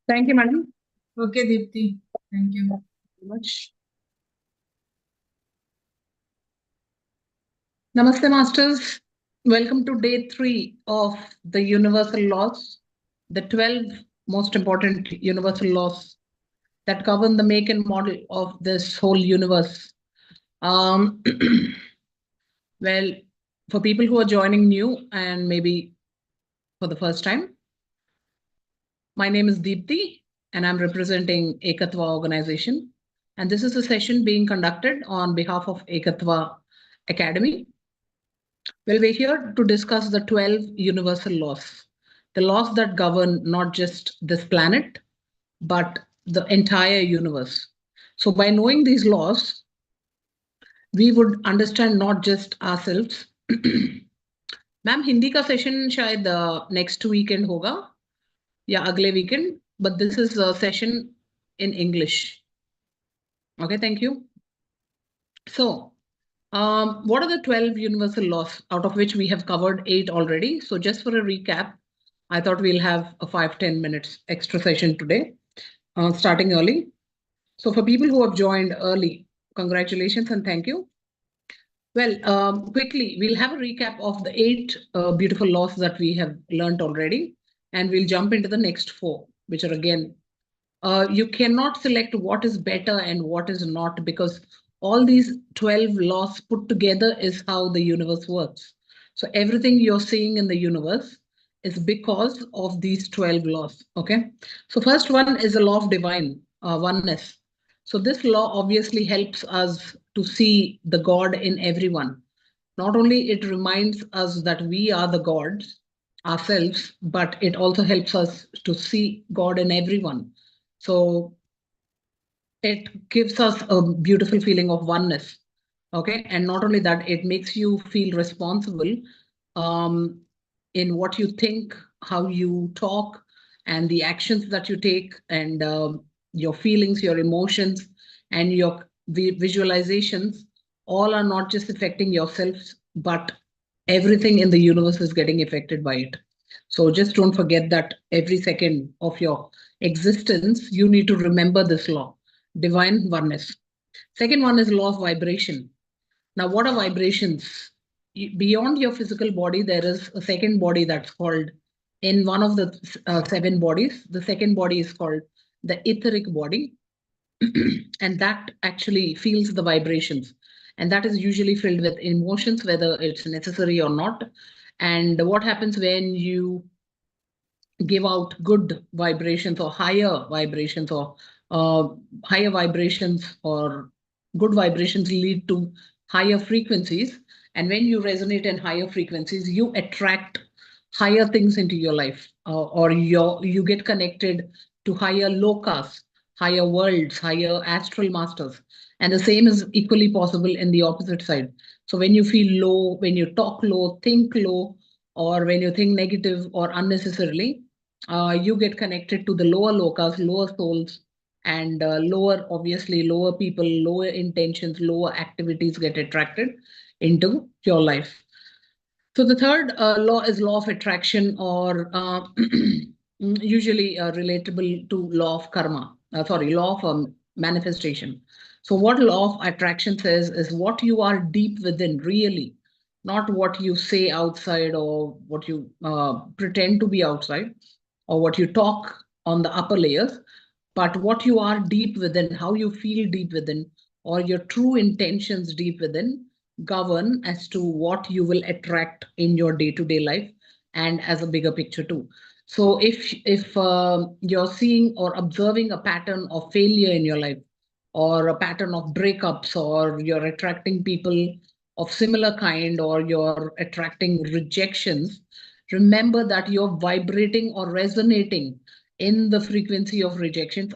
Thank you, madam. Okay, Deepthi. Thank you. Thank you very much. Namaste, masters. Welcome to day 3 of the universal laws, the 12 most important universal laws that govern the make and model of this whole universe. Um, well, for people who are joining new and maybe for the first time, my name is Deepthi and I'm representing Ekathva organization. And this is a session being conducted on behalf of Ekathva Academy. Well, we're here to discuss the 12 universal laws, the laws that govern not just this planet, but the entire universe. So, by knowing these laws, we would understand not just ourselves. Ma'am Hindi का session शायद next weekend होगा या अगले weekend but this is session in English okay thank you so what are the 12 universal laws, out of which we have covered 8 already? So just for a recap, I thought we'll have a 5-10 minutes extra session today, starting early. So for people who have joined early, congratulations and thank you. Well, quickly, we'll have a recap of the 8 beautiful laws that we have learned already, and we'll jump into the next 4, which are again, you cannot select what is better and what is not, because all these 12 laws put together is how the universe works. So everything you're seeing in the universe is because of these 12 laws. Okay. So first one is the law of divine oneness. So this law obviously helps us to see the God in everyone. Not only it reminds us that we are the gods ourselves, but it also helps us to see God in everyone. So it gives us a beautiful feeling of oneness. Okay. And not only that, it makes you feel responsible um, in what you think, how you talk, and the actions that you take, and your feelings, your emotions, and your visualizations all are not just affecting yourselves, but everything in the universe is getting affected by it. So just don't forget that every second of your existence, you need to remember this law, divine oneness. Second one is law of vibration. Now, what are vibrations? Beyond your physical body, there is a second body that's called, in one of the 7 bodies, the second body is called the etheric body. And that actually feels the vibrations. And that is usually filled with emotions, whether it's necessary or not. And what happens when you give out good vibrations or higher vibrations, or uh, higher vibrations or good vibrations lead to higher frequencies. And when you resonate in higher frequencies, you attract higher things into your life, or you get connected to higher lokas, higher worlds, higher astral masters. And the same is equally possible in the opposite side. So when you feel low, when you talk low, think low, or when you think negative or unnecessarily, you get connected to the lower lokas, lower souls, and obviously, lower people, lower intentions, lower activities get attracted into your life. So the third law is law of attraction, or usually relatable to law of karma. Law of manifestation. So what law of attraction says is what you are deep within, really, not what you say outside or what you pretend to be outside, or what you talk on the upper layers, but what you are deep within, how you feel deep within, or your true intentions deep within govern as to what you will attract in your day-to-day life and as a bigger picture too. So if you're seeing or observing a pattern of failure in your life, or a pattern of breakups, or you're attracting people of similar kind, or you're attracting rejections, remember that you're vibrating or resonating in the frequency of rejections.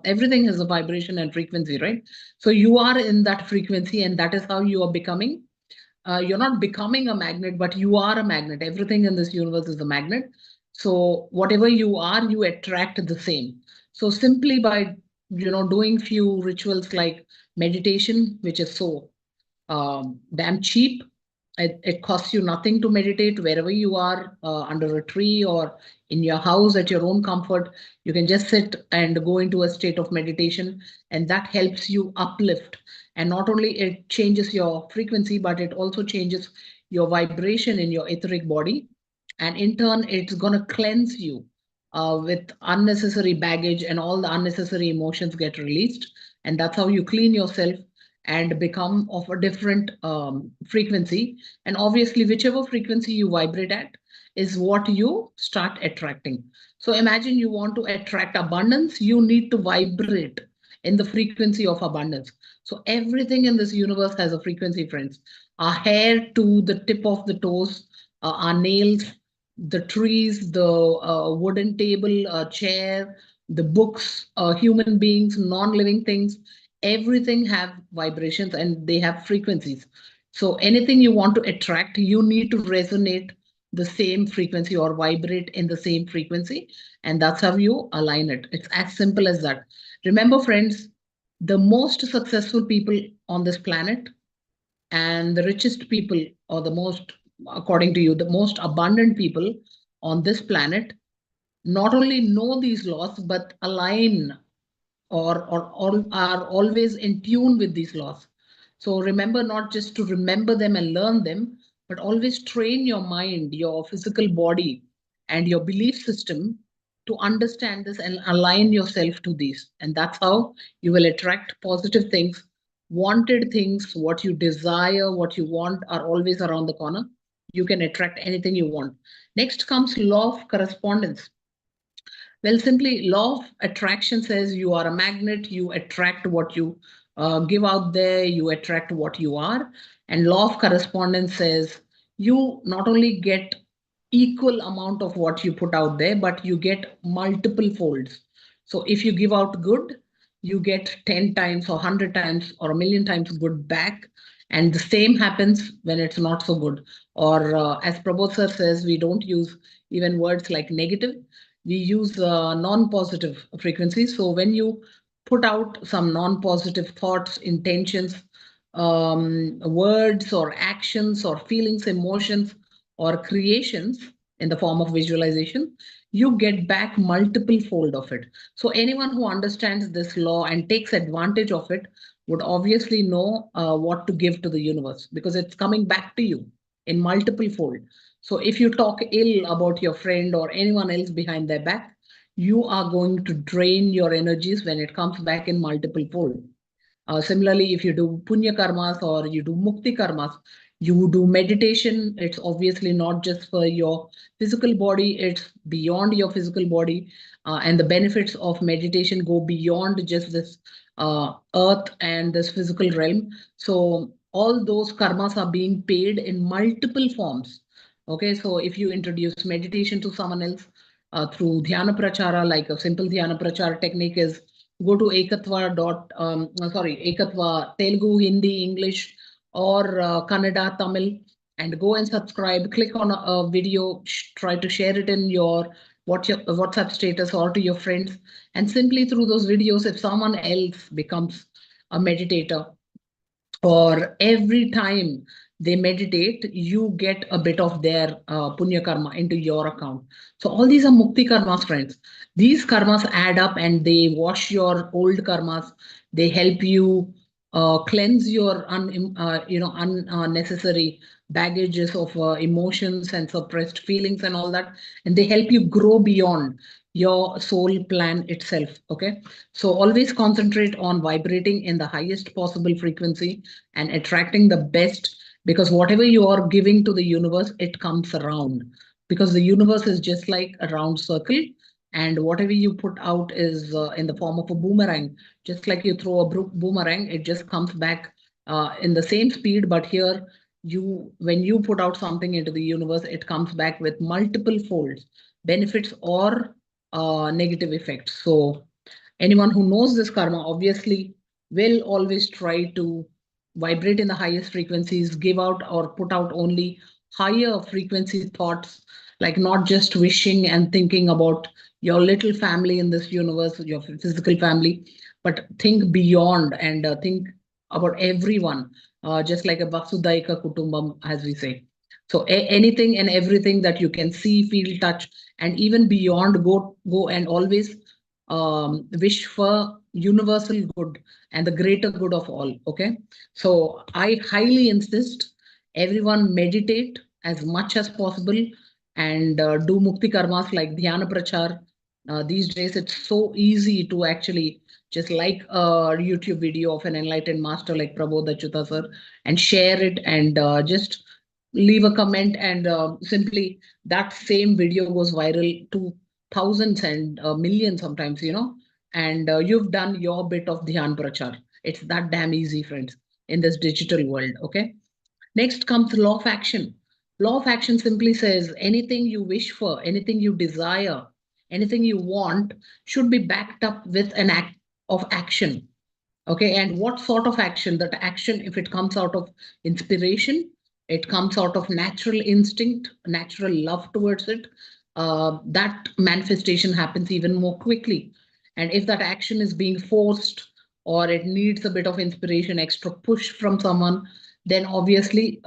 Everything has a vibration and frequency, right? So you are in that frequency, and that is how you are becoming. You're not becoming a magnet, but you are a magnet. Everything in this universe is a magnet. So whatever you are, you attract the same. So simply by doing few rituals like meditation, which is so damn cheap, It costs you nothing to meditate wherever you are, under a tree or in your house at your own comfort. You can just sit and go into a state of meditation, and that helps you uplift. And not only it changes your frequency, but it also changes your vibration in your etheric body. And in turn, it's going to cleanse you with unnecessary baggage, and all the unnecessary emotions get released. And that's how you clean yourself and become of a different frequency. And obviously, whichever frequency you vibrate at is what you start attracting. So imagine you want to attract abundance, you need to vibrate in the frequency of abundance. So everything in this universe has a frequency, friends. Our hair to the tip of the toes, our nails, the trees, the wooden table, chair, the books, human beings, non-living things, everything have vibrations and they have frequencies. So anything you want to attract, you need to resonate the same frequency or vibrate in the same frequency. And that's how you align it. It's as simple as that. Remember, friends, the most successful people on this planet and the richest people, or the most, according to you, the most abundant people on this planet, not only know these laws, but align or are always in tune with these laws. So remember not just to remember them and learn them, but always train your mind, your physical body, and your belief system to understand this and align yourself to these. And that's how you will attract positive things, wanted things, what you desire, what you want are always around the corner. You can attract anything you want. Next comes law of correspondence. Well, simply, law of attraction says you are a magnet, you attract what you give out there, you attract what you are. And law of correspondence says you not only get equal amount of what you put out there, but you get multiple folds. So if you give out good, you get 10 times or 100 times or a million times good back. And the same happens when it's not so good. Or as Prabodh sir says, we don't use even words like negative, we use non-positive frequencies. So when you put out some non-positive thoughts, intentions, words or actions or feelings, emotions or creations in the form of visualization, you get back multiple fold of it. So anyone who understands this law and takes advantage of it would obviously know what to give to the universe, because it's coming back to you in multiple fold. So if you talk ill about your friend or anyone else behind their back, you are going to drain your energies when it comes back in multiple fold. Similarly, if you do punya karmas or you do mukti karmas, you do meditation, it's obviously not just for your physical body, it's beyond your physical body. And the benefits of meditation go beyond just this earth and this physical realm. So all those karmas are being paid in multiple forms. Okay, so if you introduce meditation to someone else through dhyana prachara, like a simple dhyana prachara technique is go to Ekathva, Telugu, Hindi, English, or Kannada, Tamil, and go and subscribe. Click on a video, try to share it in your WhatsApp status or to your friends. And simply through those videos, if someone else becomes a meditator, or every time they meditate, you get a bit of their punya karma into your account. So all these are mukti karmas, friends. These karmas add up and they wash your old karmas. They help you cleanse your unnecessary baggages of emotions and suppressed feelings and all that. And they help you grow beyond your soul plan itself. Okay. So always concentrate on vibrating in the highest possible frequency and attracting the best, because whatever you are giving to the universe, it comes around, because the universe is just like a round circle, and whatever you put out is in the form of a boomerang. Just like you throw a boomerang, it just comes back in the same speed. But here, when you put out something into the universe, it comes back with multiple folds, benefits or negative effects. So anyone who knows this karma obviously will always try to vibrate in the highest frequencies, give out or put out only higher frequency thoughts, like not just wishing and thinking about your little family in this universe, your physical family, but think beyond and think about everyone, just like a Vasudaika Kutumbam, as we say. So anything and everything that you can see, feel, touch, and even beyond, go and always wish for universal good and the greater good of all. Okay, so I highly insist everyone meditate as much as possible and do mukti karmas like dhyana prachar. These days, it's so easy to actually just like a YouTube video of an enlightened master like Prabodh Achyutha sir and share it and just leave a comment and simply that same video goes viral to thousands and millions sometimes, and you've done your bit of dhyan prachar. It's that damn easy, friends, in this digital world. Okay. Next comes law of action. Law of action simply says anything you wish for, anything you desire, anything you want should be backed up with an act of action. Okay, and what sort of action? That action, if it comes out of inspiration, it comes out of natural instinct, natural love towards it, that manifestation happens even more quickly. And if that action is being forced or it needs a bit of inspiration, extra push from someone, then obviously,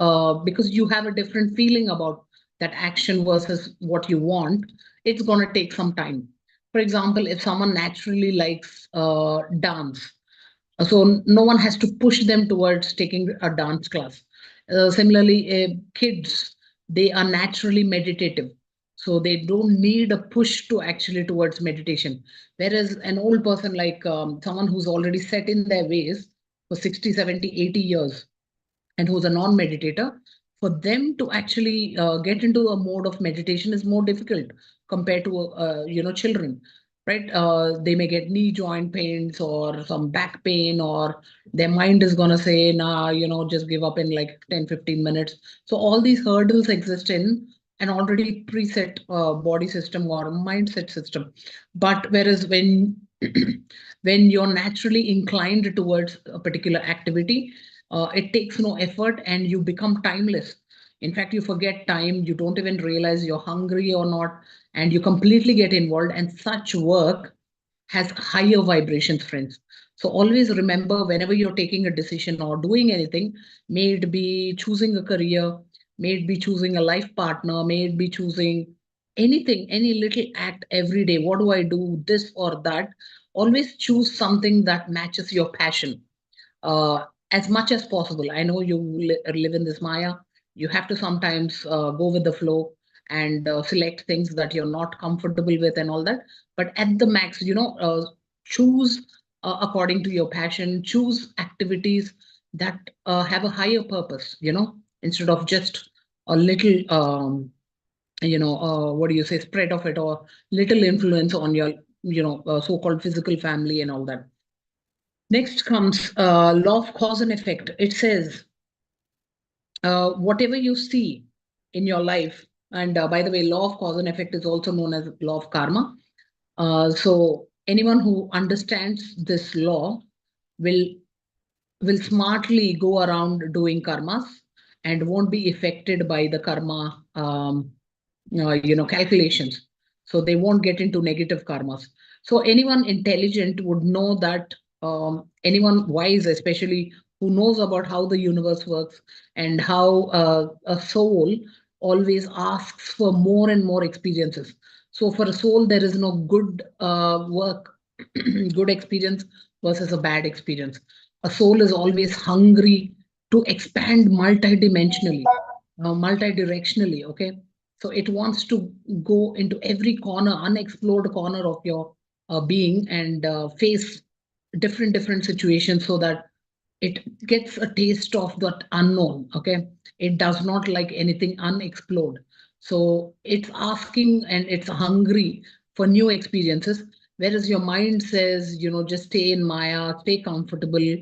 because you have a different feeling about that action versus what you want, it's going to take some time. For example, if someone naturally likes dance, so no one has to push them towards taking a dance class. Similarly, kids, they are naturally meditative. So they don't need a push to actually towards meditation. Whereas an old person like someone who's already set in their ways for 60, 70, 80 years, and who's a non-meditator, for them to actually get into a mode of meditation is more difficult compared to children, right? They may get knee joint pains or some back pain, or their mind is going to say, nah, just give up in like 10, 15 minutes. So all these hurdles exist in an already preset body system or mindset system. But whereas when when you're naturally inclined towards a particular activity, it takes no effort and you become timeless. In fact, you forget time, you don't even realize you're hungry or not, and you completely get involved. And such work has higher vibrations, friends. So always remember, whenever you're taking a decision or doing anything, may it be choosing a career, may it be choosing a life partner, may it be choosing anything, any little act every day. What do I do? This or that. Always choose something that matches your passion as much as possible. I know you live in this Maya. You have to sometimes go with the flow and select things that you're not comfortable with and all that. But at the max, choose according to your passion, choose activities that have a higher purpose, instead of just a little, what do you say, spread of it or little influence on your, so-called physical family and all that. Next comes law of cause and effect. It says, whatever you see in your life, and by the way, law of cause and effect is also known as law of karma. So anyone who understands this law will will smartly go around doing karmas and won't be affected by the karma, calculations. So they won't get into negative karmas. So anyone intelligent would know that, anyone wise, especially who knows about how the universe works and how a soul always asks for more and more experiences. So for a soul, there is no good work, good experience versus a bad experience. A soul is always hungry to expand multidimensionally, multidirectionally. Okay, so it wants to go into every corner, unexplored corner of your being and face different situations so that it gets a taste of that unknown. Okay, it does not like anything unexplored. So it's asking and it's hungry for new experiences, whereas your mind says, just stay in Maya, stay comfortable,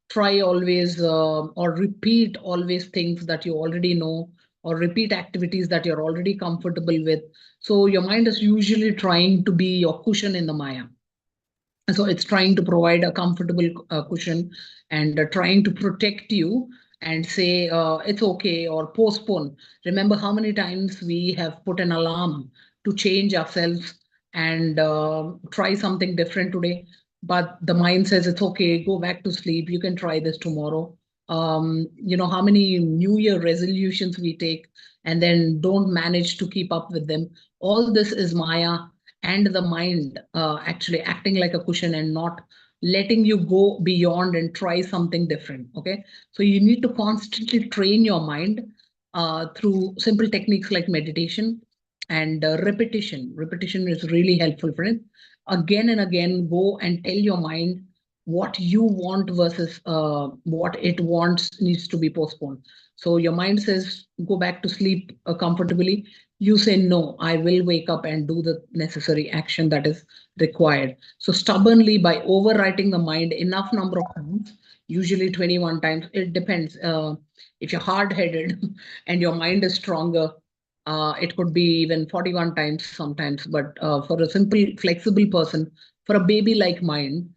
try always or repeat always things that you already know, or repeat activities that you're already comfortable with. So your mind is usually trying to be your cushion in the Maya. So it's trying to provide a comfortable cushion and trying to protect you and say it's okay or postpone. Remember how many times we have put an alarm to change ourselves and try something different today. but the mind says it's okay, go back to sleep, you can try this tomorrow. How many New Year resolutions we take and then don't manage to keep up with them. All this is Maya and the mind actually acting like a cushion and not letting you go beyond and try something different. Okay. So you need to constantly train your mind through simple techniques like meditation and repetition. Repetition is really helpful, friend. Again and again, go and tell your mind what you want versus what it wants needs to be postponed. So your mind says, go back to sleep comfortably. You say, no, I will wake up and do the necessary action that is required. So stubbornly, by overwriting the mind enough number of times, usually 21 times, it depends. If you're hard-headed and your mind is stronger, it could be even 41 times sometimes. But for a simple, flexible person, for a baby like mind,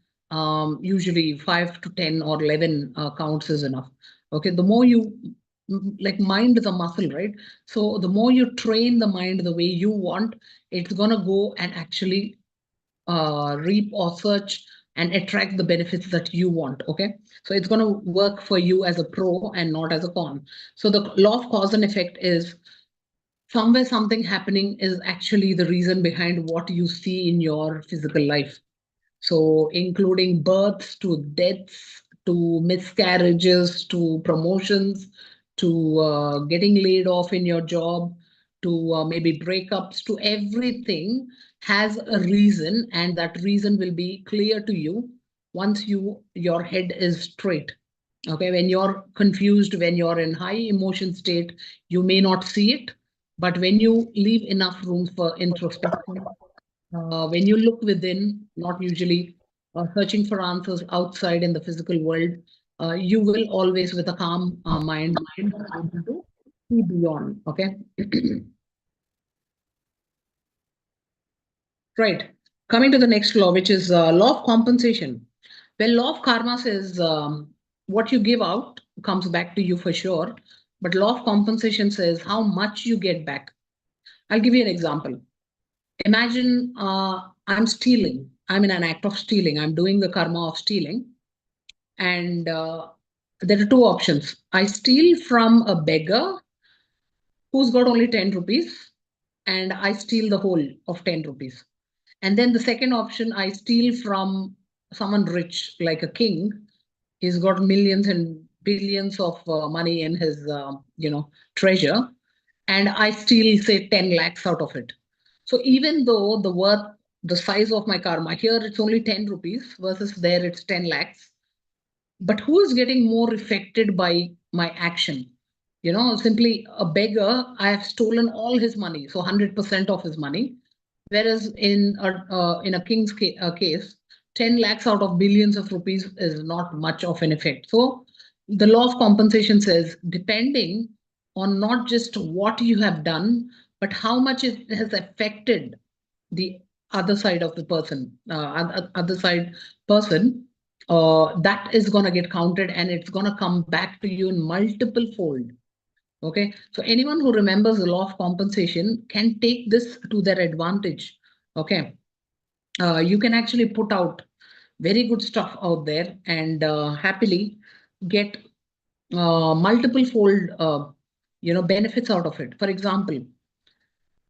usually 5 to 10 or 11 counts is enough. Okay, the more you like, mind is a muscle, right? So the more you train the mind the way you want, it's gonna go and actually reap or search and attract the benefits that you want. Okay, so it's going to work for you as a pro and not as a con. So the law of cause and effect is somewhere something happening is actually the reason behind what you see in your physical life. So including births to deaths to miscarriages to promotions to getting laid off in your job to maybe breakups, to everything has a reason, and that reason will be clear to you once your head is straight. Okay, when you're confused, when you're in high emotion state, you may not see it, but when you leave enough room for introspection, when you look within, not usually searching for answers outside in the physical world, you will always, with a calm mind, be able to see beyond. Okay. Right. Coming to the next law, which is law of compensation. Well, law of karma says what you give out comes back to you for sure. But law of compensation says how much you get back. I'll give you an example. Imagine I'm stealing. I'm in an act of stealing. I'm doing the karma of stealing. And there are two options. I steal from a beggar who's got only 10 rupees, and I steal the whole of 10 rupees. And then the second option, I steal from someone rich, like a king. He's got millions and billions of money in his, treasure, and I steal, say, 10 lakhs out of it. So even though the size of my karma here, it's only 10 rupees versus there it's 10 lakhs. But who is getting more affected by my action? Simply a beggar, I have stolen all his money, so 100% of his money. Whereas in a king's case, 10 lakhs out of billions of rupees is not much of an effect. So the law of compensation says, depending on not just what you have done, but how much it has affected the other side of the person, other side person, that is going to get counted and it's going to come back to you in multiple fold. Okay, so anyone who remembers the law of compensation can take this to their advantage. Okay, you can actually put out very good stuff out there and happily get multiple fold, benefits out of it. For example,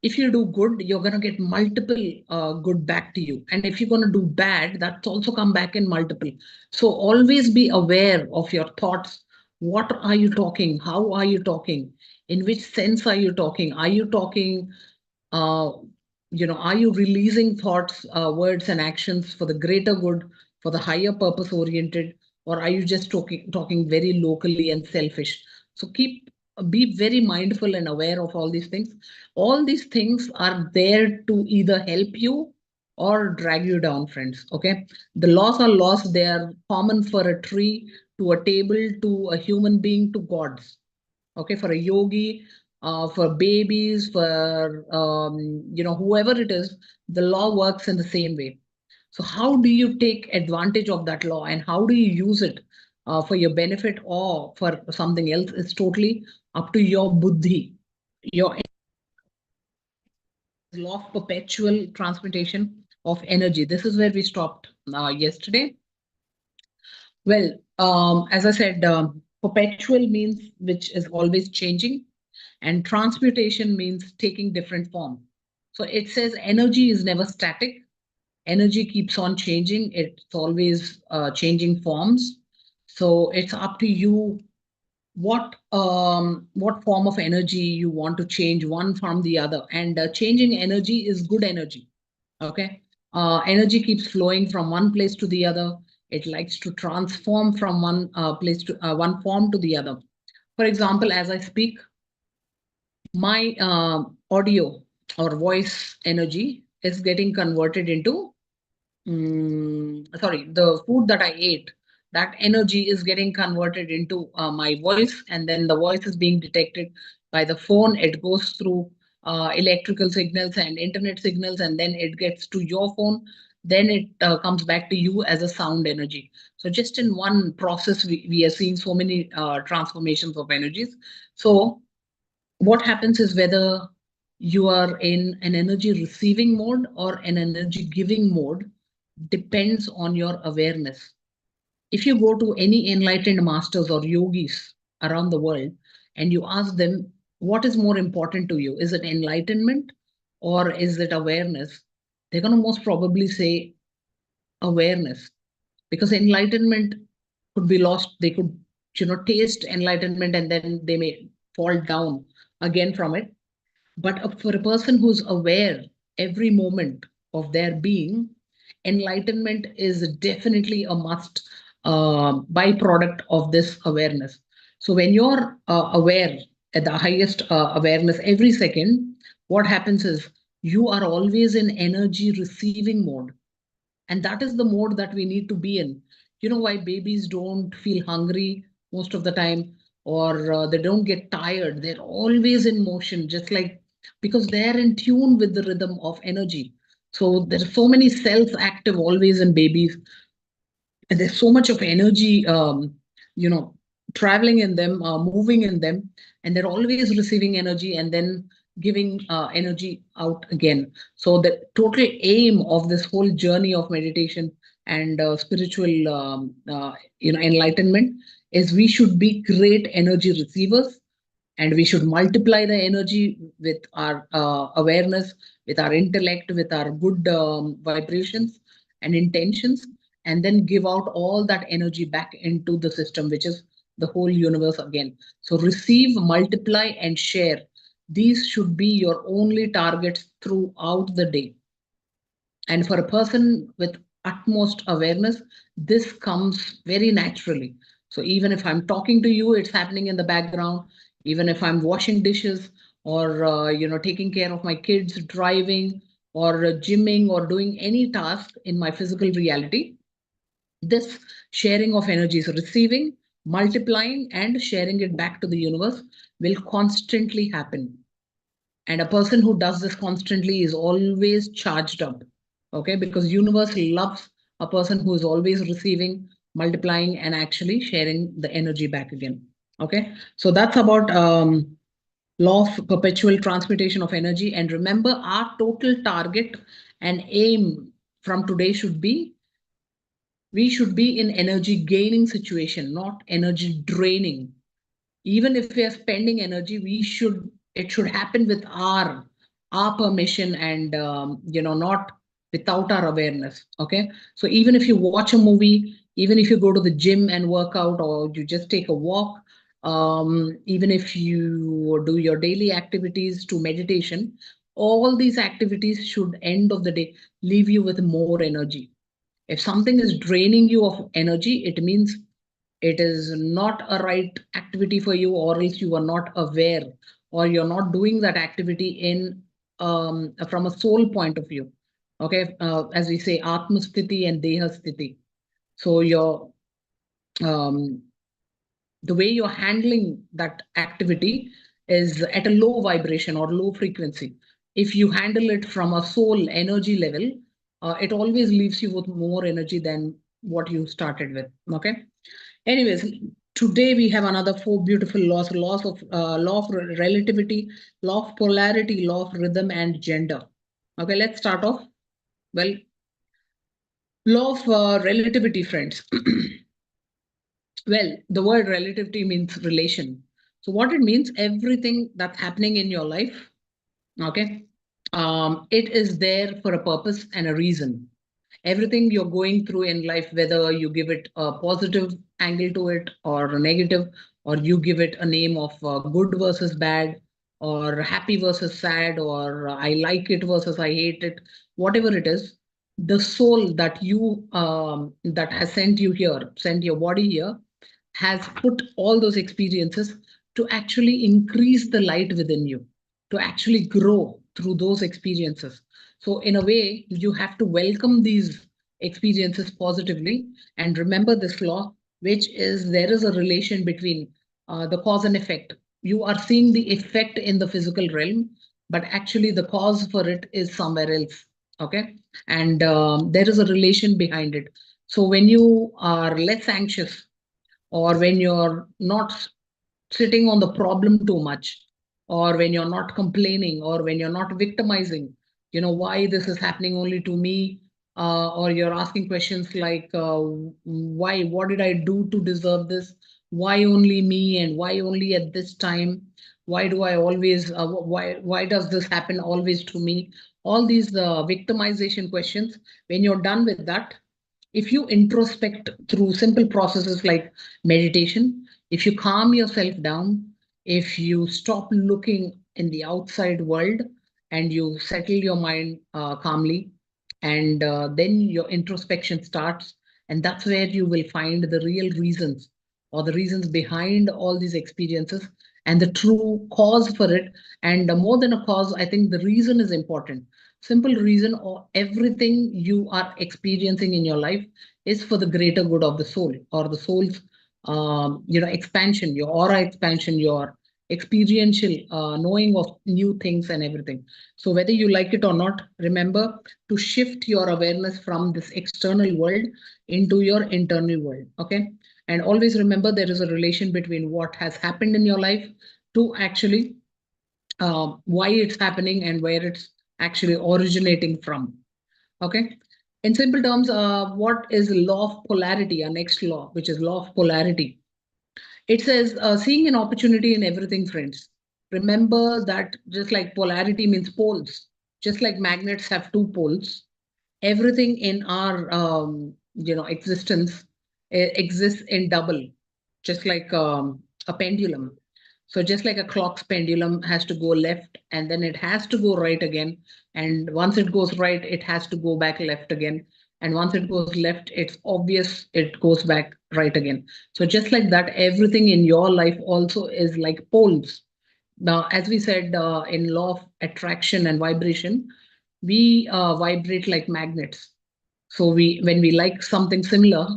if you do good, you're going to get multiple good back to you. And if you're going to do bad, that's also come back in multiple. So always be aware of your thoughts. What are you talking? How are you talking? In which sense are you talking? Are you talking, uh, are you releasing thoughts, words, and actions for the greater good, for the higher purpose oriented, or are you just talking very locally and selfish? So be very mindful and aware of all these things. All these things are there to either help you or drag you down, friends. Okay, the laws are laws. They are common for a tree, to a table, to a human being, to gods. Okay, for a yogi, for babies, for whoever it is, the law works in the same way. So how do you take advantage of that law and how do you use it for your benefit or for something else? It's totally up to your buddhi, your law of perpetual transmutation. of energy. This is where we stopped yesterday. Well, as I said, perpetual means which is always changing, and transmutation means taking different form. So it says energy is never static. Energy keeps on changing. It's always changing forms. So it's up to you what form of energy you want to change one from the other. And changing energy is good energy. Okay. Energy keeps flowing from one place to the other. It likes to transform from one place to one form to the other. For example, as I speak, my audio or voice energy is getting converted into sorry, the food that I ate, that energy is getting converted into my voice, and then the voice is being detected by the phone. It goes through electrical signals and internet signals, and then it gets to your phone. Then it comes back to you as a sound energy. So just in one process, we are seeing so many transformations of energies. So what happens is whether you are in an energy receiving mode or an energy giving mode depends on your awareness. If you go to any enlightened masters or yogis around the world and you ask them, what is more important to you? Is it enlightenment or is it awareness? They're going to most probably say awareness, because enlightenment could be lost. They could, taste enlightenment and then they may fall down again from it. But for a person who's aware every moment of their being, enlightenment is definitely a must byproduct of this awareness. So when you're aware at the highest awareness every second, what happens is you are always in energy receiving mode. And that is the mode that we need to be in. You know why babies don't feel hungry most of the time, or they don't get tired? They're always in motion, just like, because they're in tune with the rhythm of energy. So there's so many cells active always in babies, and there's so much of energy, you know, traveling in them, moving in them, and they're always receiving energy and then giving energy out again. So the total aim of this whole journey of meditation and spiritual, enlightenment is we should be great energy receivers, and we should multiply the energy with our awareness, with our intellect, with our good vibrations and intentions, and then give out all that energy back into the system, which is the whole universe again. So receive, multiply, and share. These should be your only targets throughout the day. And for a person with utmost awareness, this comes very naturally. So even if I'm talking to you, it's happening in the background. Even if I'm washing dishes or taking care of my kids, driving or gymming or doing any task in my physical reality, this sharing of energies, receiving, multiplying, and sharing it back to the universe will constantly happen. And a person who does this constantly is always charged up. Okay, because universe loves a person who is always receiving, multiplying, and actually sharing the energy back again. Okay, so that's about law of perpetual transmutation of energy. And remember, our total target and aim from today should be, we should be in energy gaining situation, not energy draining. Even if we are spending energy, it should happen with our permission, and not without our awareness. Okay, so even if you watch a movie, even if you go to the gym and work out, or you just take a walk, even if you do your daily activities to meditation, all these activities should end of the day leave you with more energy. If something is draining you of energy, it means it is not a right activity for you, or else you are not aware, or you're not doing that activity in from a soul point of view. Okay, as we say, atma sthiti and deha sthiti. So your um, the way you're handling that activity is at a low vibration or low frequency. If you handle it from a soul energy level, it always leaves you with more energy than what you started with. Okay. Anyways, today we have another four beautiful laws: law of relativity, law of polarity, law of rhythm, and gender. Okay, let's start off. Well, Law of relativity, friends. Well, the word relativity means relation. So what it means, everything that's happening in your life, okay, it is there for a purpose and a reason. Everything you're going through in life, whether you give it a positive angle to it or a negative, or you give it a name of good versus bad, or happy versus sad, or I like it versus I hate it, whatever it is, the soul that you that has sent you here, sent your body here, has put all those experiences to actually increase the light within you, to actually grow through those experiences. So, in a way, you have to welcome these experiences positively and remember this law, which is there is a relation between the cause and effect. You are seeing the effect in the physical realm, but actually, the cause for it is somewhere else. Okay. And there is a relation behind it. So, when you are less anxious, or when you're not sitting on the problem too much, or when you're not complaining, or when you're not victimizing, why this is happening only to me, or you're asking questions like, why, what did I do to deserve this? Why only me, and why only at this time? Why do I always, why does this happen always to me? All these victimization questions, when you're done with that, if you introspect through simple processes like meditation, if you calm yourself down, if you stop looking in the outside world and you settle your mind calmly, and then your introspection starts, and that's where you will find the real reasons, or the reasons behind all these experiences, and the true cause for it. And more than a cause, I think the reason is important. Simple reason, or everything you are experiencing in your life is for the greater good of the soul, or the soul's expansion, your aura expansion, your experiential knowing of new things and everything. So whether you like it or not, remember to shift your awareness from this external world into your internal world. Okay. And always remember there is a relation between what has happened in your life to actually why it's happening and where it's actually originating from. Okay. In simple terms, what is law of polarity? Our next law, which is law of polarity. It says seeing an opportunity in everything, friends. Remember that just like polarity means poles, just like magnets have two poles, everything in our existence exists in double, just like a pendulum. So just like a clock's pendulum has to go left and then it has to go right again, and once it goes right it has to go back left again, and once it goes left it's obvious it goes back right again. So just like that, everything in your life also is like poles. Now, as we said in law of attraction and vibration, we vibrate like magnets. So when we like something similar,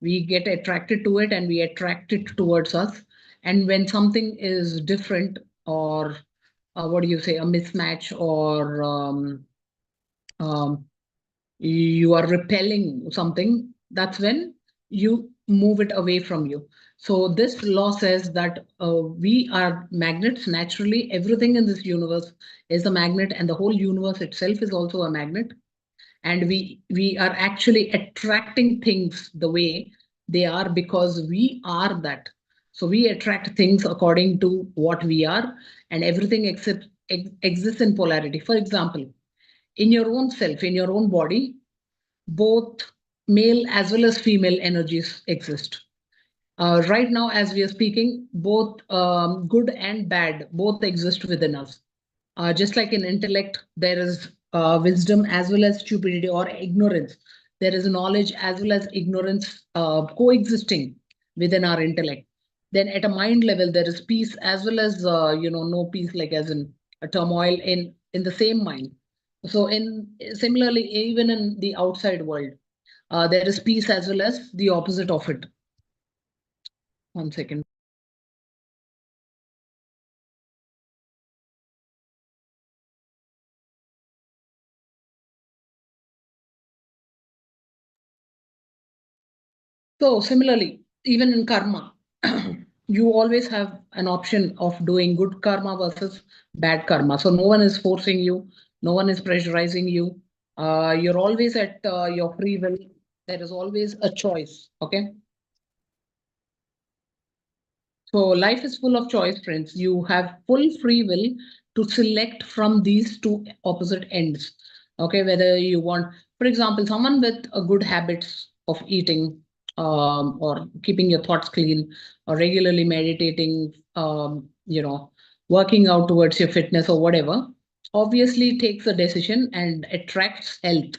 we get attracted to it and we attract it towards us. And when something is different, or what do you say, a mismatch, or um, you are repelling something, that's when you move it away from you. So this law says that we are magnets naturally. Everything in this universe is a magnet, and the whole universe itself is also a magnet. And we are actually attracting things the way they are because we are that. So we attract things according to what we are, and everything exists in polarity. For example, in your own self, in your own body, both male as well as female energies exist. Right now, as we are speaking, both good and bad both exist within us. Just like in intellect, there is wisdom as well as stupidity or ignorance. There is knowledge as well as ignorance coexisting within our intellect. Then at a mind level, there is peace as well as no peace, like as in a turmoil in the same mind. So in similarly, even in the outside world, there is peace as well as the opposite of it. One second. So similarly, even in karma, you always have an option of doing good karma versus bad karma. So no one is forcing you, no one is pressurizing you. You're always at your free will. There is always a choice. Okay. So life is full of choice, friends. You have full free will to select from these two opposite ends. Okay, whether you want, for example, someone with a good habits of eating, or keeping your thoughts clean, or regularly meditating, working out towards your fitness or whatever, obviously takes a decision and attracts health.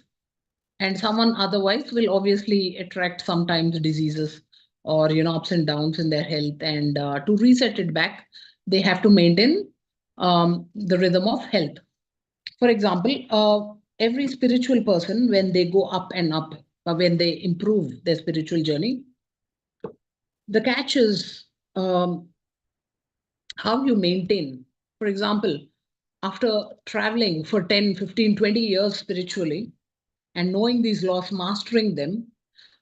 And someone otherwise will obviously attract sometimes diseases or ups and downs in their health. And to reset it back, they have to maintain the rhythm of health. For example, every spiritual person, when they go up and up, when they improve their spiritual journey, the catch is how you maintain. For example, after traveling for 10, 15, 20 years spiritually and knowing these laws, mastering them,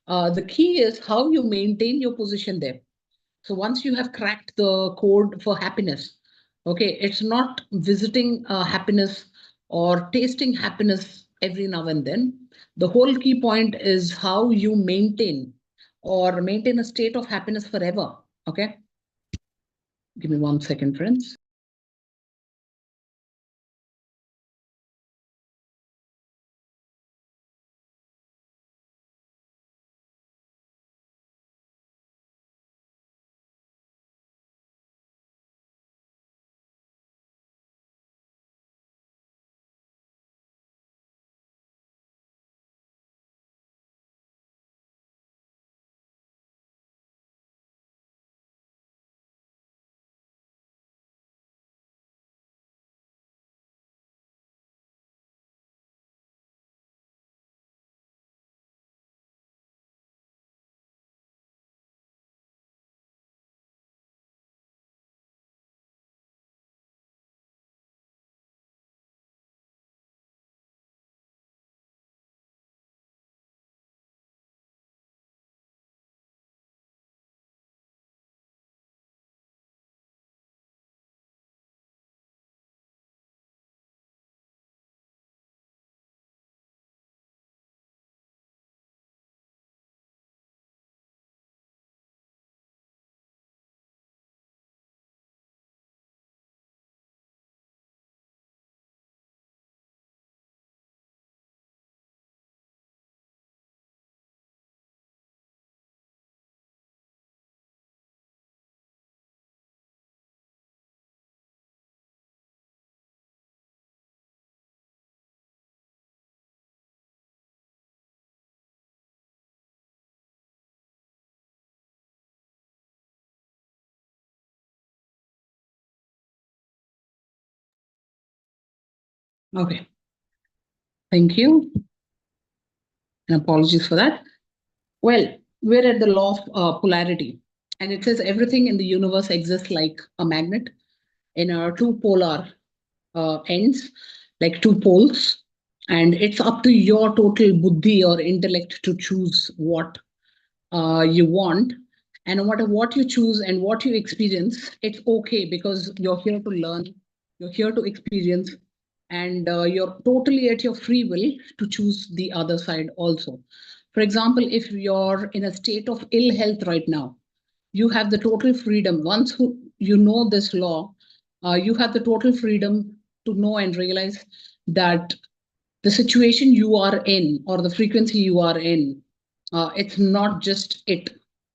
the key is how you maintain your position there. So once you have cracked the code for happiness, okay, it's not visiting happiness or tasting happiness every now and then. The whole key point is how you maintain a state of happiness forever. Okay. Give me 1 second, friends. Okay. Thank you. And apologies for that. Well, we're at the law of polarity. And it says everything in the universe exists like a magnet in our two polar ends, like two poles. And it's up to your total buddhi or intellect to choose what you want. And no matter what you choose and what you experience, it's okay because you're here to learn, you're here to experience, and you're totally at your free will to choose the other side also. For example, if you're in a state of ill health right now, you have the total freedom. Once you know this law, you have the total freedom to know and realize that the situation you are in or the frequency you are in, it's not just it,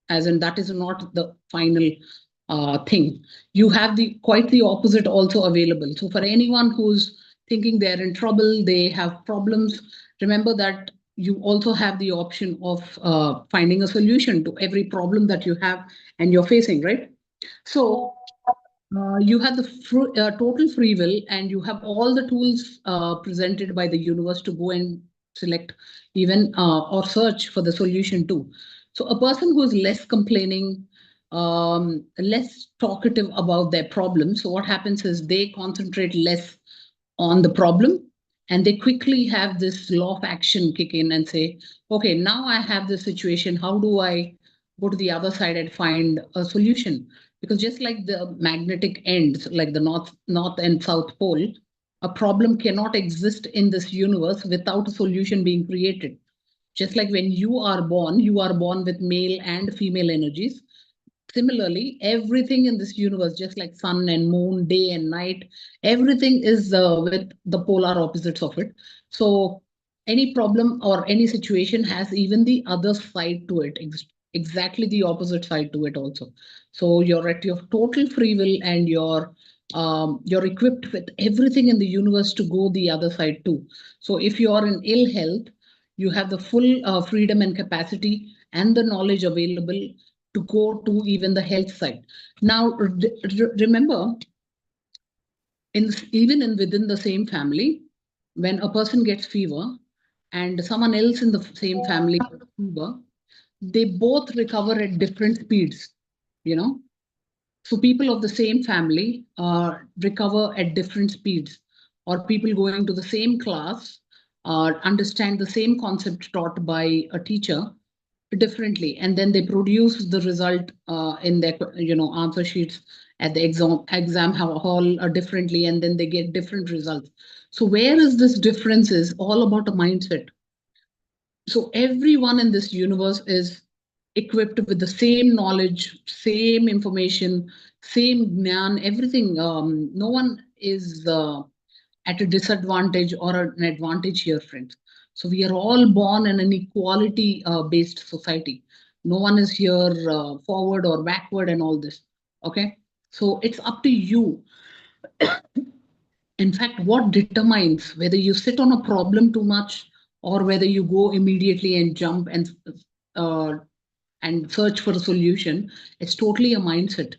as in that is not the final thing. You have the quite the opposite also available. So for anyone who's thinking they're in trouble, they have problems, remember that you also have the option of finding a solution to every problem that you have and you're facing, right? So you have the total free will, and you have all the tools presented by the universe to go and select even or search for the solution too. So a person who is less complaining, less talkative about their problems, so what happens is they concentrate less on the problem, and they quickly have this law of action kick in and say, okay, now I have this situation, how do I go to the other side and find a solution? Because just like the magnetic ends, like the north and south pole, a problem cannot exist in this universe without a solution being created. Just like when you are born with male and female energies. Similarly, everything in this universe, just like sun and moon, day and night, everything is with the polar opposites of it. So any problem or any situation has even the other side to it, exactly the opposite side to it also. So you're at your total free will, and you're equipped with everything in the universe to go the other side too. So if you are in ill health, you have the full freedom and capacity and the knowledge available to go to even the health side. Now, remember, even in within the same family, when a person gets fever and someone else in the same family gets fever, they both recover at different speeds, you know. So people of the same family recover at different speeds, or people going to the same class understand the same concept taught by a teacher differently, and then they produce the result in their answer sheets at the exam hall differently, and then they get different results. So where is this difference is all about a mindset. So everyone in this universe is equipped with the same knowledge, same information, same gnan, everything. No one is at a disadvantage or an advantage here, friends. So we are all born in an equality based society. No one is here forward or backward and all this. Okay. So it's up to you. In fact, what determines whether you sit on a problem too much or whether you go immediately and jump uh, and search for a solution, it's totally a mindset.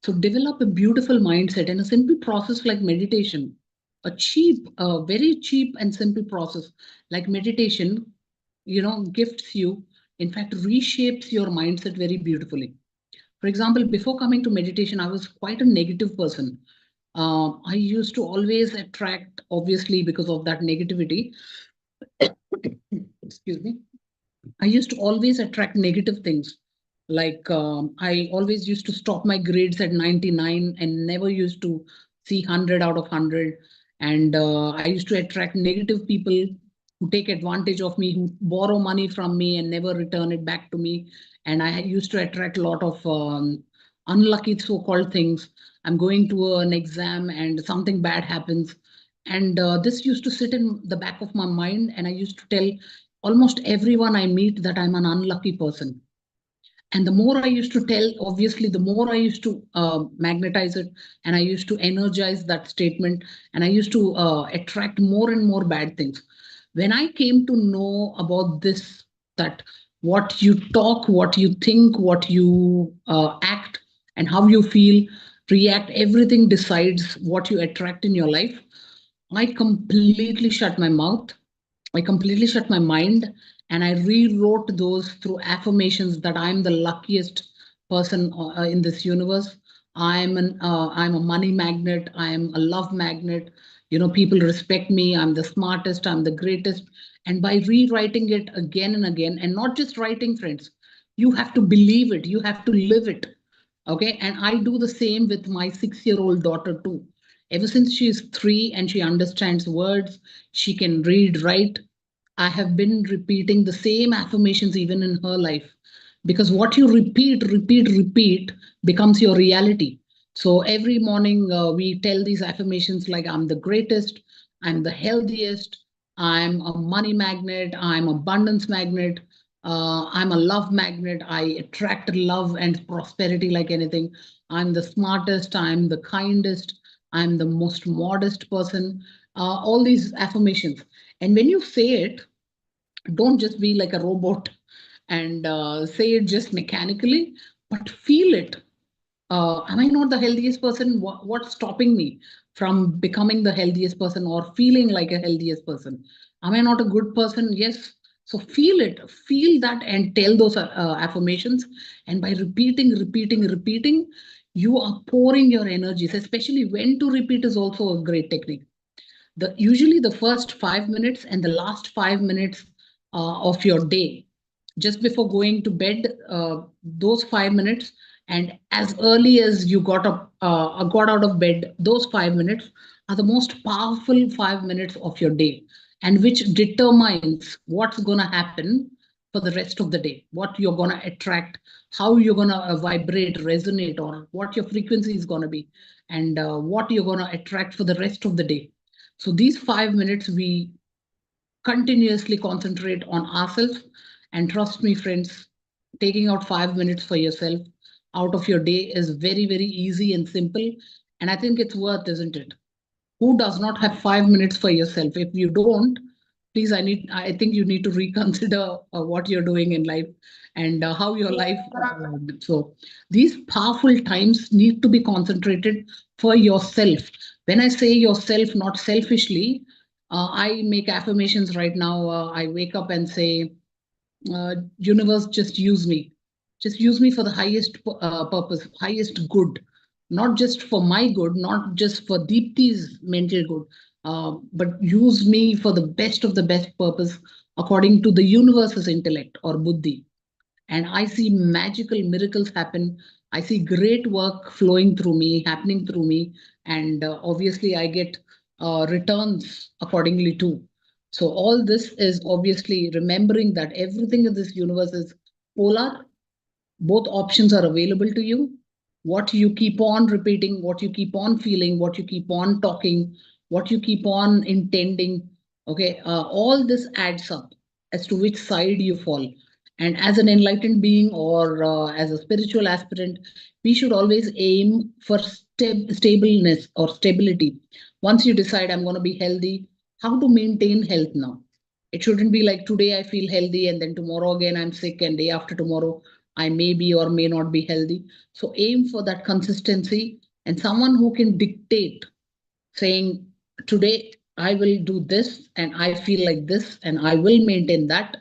So develop a beautiful mindset and a simple process like meditation, a very cheap and simple process like meditation, gifts you, in fact, reshapes your mindset very beautifully. For example, before coming to meditation, I was quite a negative person. I used to always attract, obviously, because of that negativity. Excuse me. I used to always attract negative things. Like I always used to stop my grades at 99 and never used to see 100 out of 100. And I used to attract negative people who take advantage of me, who borrow money from me and never return it back to me. And I used to attract a lot of unlucky so-called things. I'm going to an exam and something bad happens. And this used to sit in the back of my mind. And I used to tell almost everyone I meet that I'm an unlucky person. And the more I used to tell, obviously, the more I used to magnetize it, and I used to energize that statement, and I used to attract more and more bad things. When I came to know about this, that what you talk, what you think, what you act, and how you feel, react, everything decides what you attract in your life. I completely shut my mouth. I completely shut my mind, and I rewrote those through affirmations that I'm the luckiest person in this universe. I'm a money magnet. I'm a love magnet. People respect me. I'm the smartest. I'm the greatest. And by rewriting it again and again, and not just writing, friends, you have to believe it. You have to live it. Okay. And I do the same with my 6-year-old daughter too. Ever since she is 3 and she understands words, she can read, write. I have been repeating the same affirmations even in her life, because what you repeat becomes your reality. So every morning we tell these affirmations like, I'm the greatest, I'm the healthiest, I'm a money magnet, I'm abundance magnet, I'm a love magnet, I attract love and prosperity like anything. I'm the smartest, I'm the kindest, I'm the most modest person. All these affirmations. And when you say it, don't just be like a robot and say it just mechanically, but feel it. Am I not the healthiest person? What's stopping me from becoming the healthiest person or feeling like a healthiest person? Am I not a good person? Yes. So feel it, feel that, and tell those affirmations. And by repeating, you are pouring your energies, especially when to repeat is also a great technique. Usually the first 5 minutes and the last 5 minutes of your day, just before going to bed, those 5 minutes, and as early as you got out of bed, those 5 minutes are the most powerful 5 minutes of your day, and which determines what's going to happen for the rest of the day, what you're going to attract, how you're going to vibrate, resonate, or what your frequency is going to be, and what you're going to attract for the rest of the day. So these 5 minutes, we continuously concentrate on ourselves. And trust me, friends, taking out 5 minutes for yourself out of your day is very, very easy and simple. And I think it's worth, isn't it? Who does not have 5 minutes for yourself? If you don't, please, I think you need to reconsider what you're doing in life and how your life. So these powerful times need to be concentrated for yourself. When I say yourself, not selfishly, I make affirmations right now. I wake up and say, universe, just use me for the highest purpose, highest good, not just for my good, not just for Deepti's mental good, but use me for the best of the best purpose according to the universe's intellect or buddhi. And I see magical miracles happen. I see great work flowing through me, happening through me, and obviously I get returns accordingly too. So all this is obviously remembering that everything in this universe is polar. Both options are available to you. What you keep on repeating, what you keep on feeling, what you keep on talking, what you keep on intending, okay, all this adds up as to which side you fall. And as an enlightened being or as a spiritual aspirant, we should always aim for stableness or stability. Once you decide I'm going to be healthy, how to maintain health now? It shouldn't be like today I feel healthy and then tomorrow again I'm sick and day after tomorrow I may be or may not be healthy. So aim for that consistency and someone who can dictate, saying, today I will do this and I feel like this and I will maintain that.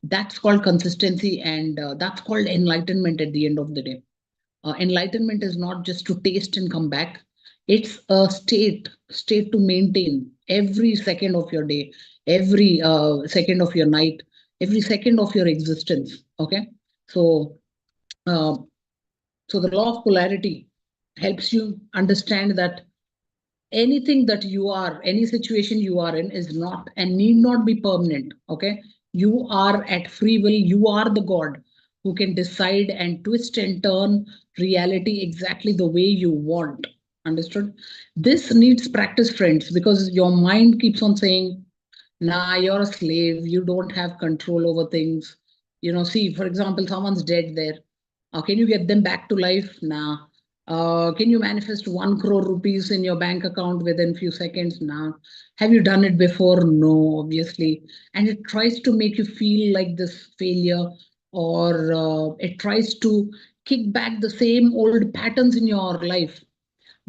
That's called consistency, and that's called enlightenment at the end of the day. Enlightenment is not just to taste and come back. It's a state to maintain every second of your day, every second of your night, every second of your existence. Okay. So uh, so the law of polarity helps you understand that anything that you are, any situation you are in is not and need not be permanent. Okay. You are at free will. You are the God who can decide and twist and turn reality exactly the way you want. Understood? This needs practice, friends, because your mind keeps on saying, nah, you're a slave. You don't have control over things. See, for example, someone's dead there. Can you get them back to life? Nah. Can you manifest 1 crore rupees in your bank account within few seconds? Nah. Have you done it before? No, obviously. And it tries to make you feel like this failure, or it tries to kick back the same old patterns in your life.